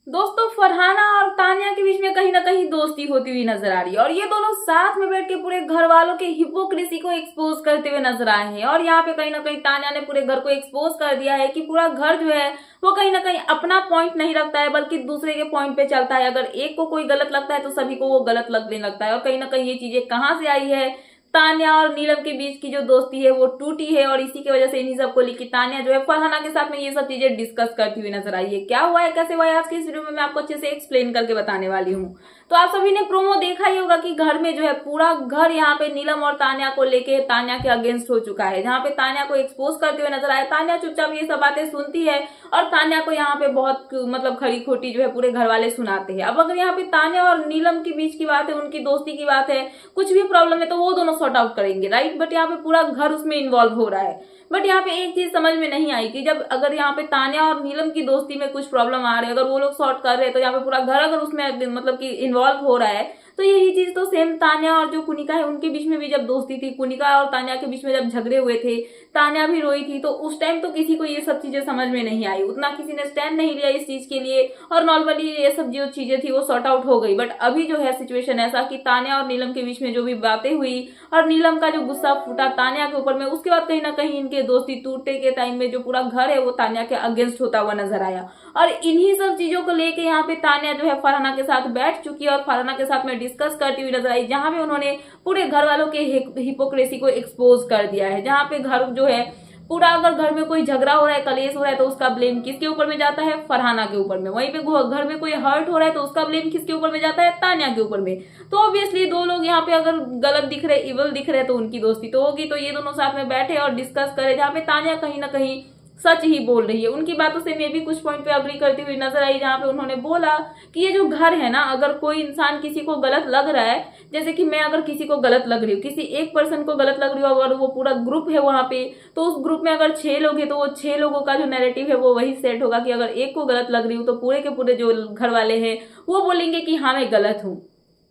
दोस्तों फरहाना और तानिया के बीच में कहीं ना कहीं दोस्ती होती हुई नजर आ रही है और ये दोनों साथ में बैठ के पूरे घर वालों के हिपोक्रेसी को एक्सपोज करते हुए नजर आए हैं। और यहाँ पे कहीं ना कहीं तानिया ने पूरे घर को एक्सपोज कर दिया है कि पूरा घर जो है वो कहीं ना कहीं अपना पॉइंट नहीं रखता है बल्कि दूसरे के पॉइंट पे चलता है। अगर एक को कोई गलत लगता है तो सभी को वो गलत लगने लगता है। और कहीं ना कहीं ये चीजें कहाँ से आई है, तान्या और नीलम के बीच की जो दोस्ती है वो टूटी है और इसी की वजह से इन्हीं सबको लेकर तान्या जो है फरहाना के साथ में ये सब चीजें डिस्कस करती हुई नजर आई है। क्या हुआ है, कैसे हुआ है, आज की इस वीडियो में मैं आपको अच्छे से एक्सप्लेन करके बताने वाली हूँ। तो आप सभी ने प्रोमो देखा ही होगा कि घर में जो है पूरा घर यहाँ पे नीलम और तान्या को लेके तान्या के अगेंस्ट हो चुका है, जहाँ पे तान्या को एक्सपोज करते हुए नजर आया। तान्या चुपचाप ये सब बातें सुनती है और तान्या को यहाँ पे बहुत मतलब खड़ी खोटी जो है पूरे घर वाले सुनाते हैं। अब अगर यहाँ पे तान्या और नीलम के बीच की बात है, उनकी दोस्ती की बात है, कुछ भी प्रॉब्लम है तो वो दोनों सॉर्ट आउट करेंगे, राइट। बट यहाँ पे पूरा घर उसमें इन्वॉल्व हो रहा है। बट यहाँ पे एक चीज समझ में नहीं आई कि जब अगर यहाँ पे तान्या और नीलम की दोस्ती में कुछ प्रॉब्लम आ रही है, अगर वो लोग सॉर्ट कर रहे हैं तो यहाँ पे पूरा घर अगर उसमें मतलब कि इन्वॉल्व हो रहा है तो यही चीज तो सेम तान्या और जो कुनिका है उनके बीच में भी जब दोस्ती थी, कुनिका और तान्या के बीच में जब झगड़े हुए थे, तान्या भी रोई थी, तो उस टाइम तो किसी को ये सब चीजें समझ में नहीं आई, उतना किसी ने स्टैंड नहीं लिया इस चीज के लिए और नॉर्मली ये सब जो चीजें थी वो सॉर्ट आउट हो गई। बट अभी जो है सिचुएशन ऐसा कि तान्या और नीलम के बीच में जो भी बातें हुई और नीलम का जो गुस्सा फूटा तान्या के ऊपर में, उसके बाद कहीं ना कहीं इनके दोस्ती टूटने के टाइम में जो पूरा घर है वो तान्या के अगेंस्ट होता हुआ नजर आया। और इन्हीं सब चीजों को लेके यहाँ पे तान्या जो है फरहाना के साथ बैठ चुकी है और फरहाना के साथ में डिस्कस करती हुई नजर आई, जहां पे उन्होंने पूरे घर वालों के हिपोक्रेसी को एक्सपोज कर दिया है। जहां पे घर जो है पूरा, अगर घर में कोई झगड़ा हो रहा है, कलेश हो रहा है तो उसका ब्लेम किसके ऊपर में जाता है, फरहाना के ऊपर में। वहीं पे घर में कोई हर्ट हो रहा है तो उसका ब्लेम किसके ऊपर में जाता है, तान्या के ऊपर में। तो ऑब्वियसली दो लोग यहाँ पे अगर गलत दिख रहे, इवल दिख रहे, तो उनकी दोस्ती तो होगी। तो ये दोनों साथ में बैठे और डिस्कस करे, जहाँ पे तान्या कहीं ना कहीं सच ही बोल रही है। उनकी बातों से मैं भी कुछ पॉइंट पे अग्री करती हुई नजर आई, जहां पे उन्होंने बोला कि ये जो घर है ना, अगर कोई इंसान किसी को गलत लग रहा है, जैसे कि मैं अगर किसी को गलत लग रही हूँ, किसी एक पर्सन को गलत लग रही हूँ, अगर वो पूरा ग्रुप है वहां पे, तो उस ग्रुप में अगर 6 लोग हैं तो वो 6 लोगों का जो नैरेटिव है वो वही सेट होगा कि अगर एक को गलत लग रही हूँ तो पूरे के पूरे जो घर वाले हैं वो बोलेंगे कि हाँ मैं गलत हूँ।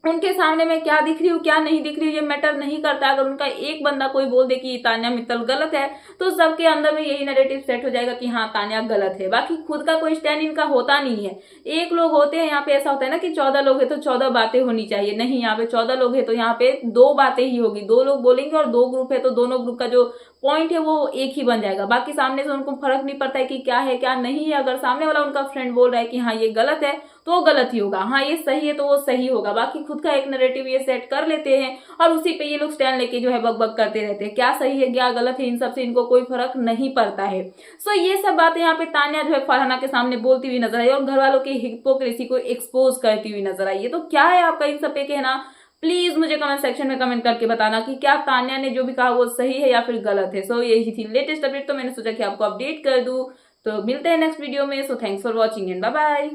उनके सामने मैं क्या दिख रही हूँ क्या नहीं दिख रही हूँ ये मैटर नहीं करता। अगर उनका एक बंदा कोई बोल दे कि तान्या मित्तल गलत है तो सबके अंदर में यही नैरेटिव सेट हो जाएगा कि हाँ तान्या गलत है। बाकी खुद का कोई स्टैंड इनका होता नहीं है। एक लोग होते हैं, यहाँ पे ऐसा होता है ना कि 14 लोग है तो 14 बातें होनी चाहिए, नहीं, यहाँ पे 14 लोग है तो यहाँ पे 2 बातें ही होगी। 2 लोग बोलेंगे और 2 ग्रुप है तो दोनों ग्रुप का जो पॉइंट है वो एक ही बन जाएगा। बाकी सामने से उनको फर्क नहीं पड़ता है कि क्या है क्या नहीं है। अगर सामने वाला उनका फ्रेंड बोल रहा है कि हाँ ये गलत है तो वो गलत ही होगा, हाँ ये सही है तो वो सही होगा। बाकी खुद का एक नैरेटिव ये सेट कर लेते हैं और उसी पे ये लोग स्टैंड लेके जो है बक बक करते रहते हैं। क्या सही है क्या गलत है इन सबसे इनको कोई फर्क नहीं पड़ता है। सो ये सब बातें यहाँ पे तान्या जो है फरहाना के सामने बोलती हुई नजर आई और घर वालों की हिपोक्रेसी को एक्सपोज करती हुई नजर आई है। तो क्या है आपका इन सब पे कहना, प्लीज मुझे कमेंट सेक्शन में कमेंट करके बताना कि क्या तान्या ने जो भी कहा वो सही है या फिर गलत है। सो यही थी लेटेस्ट अपडेट, तो मैंने सोचा कि आपको अपडेट कर दूं। तो मिलते हैं नेक्स्ट वीडियो में। So thanks for watching and bye bye.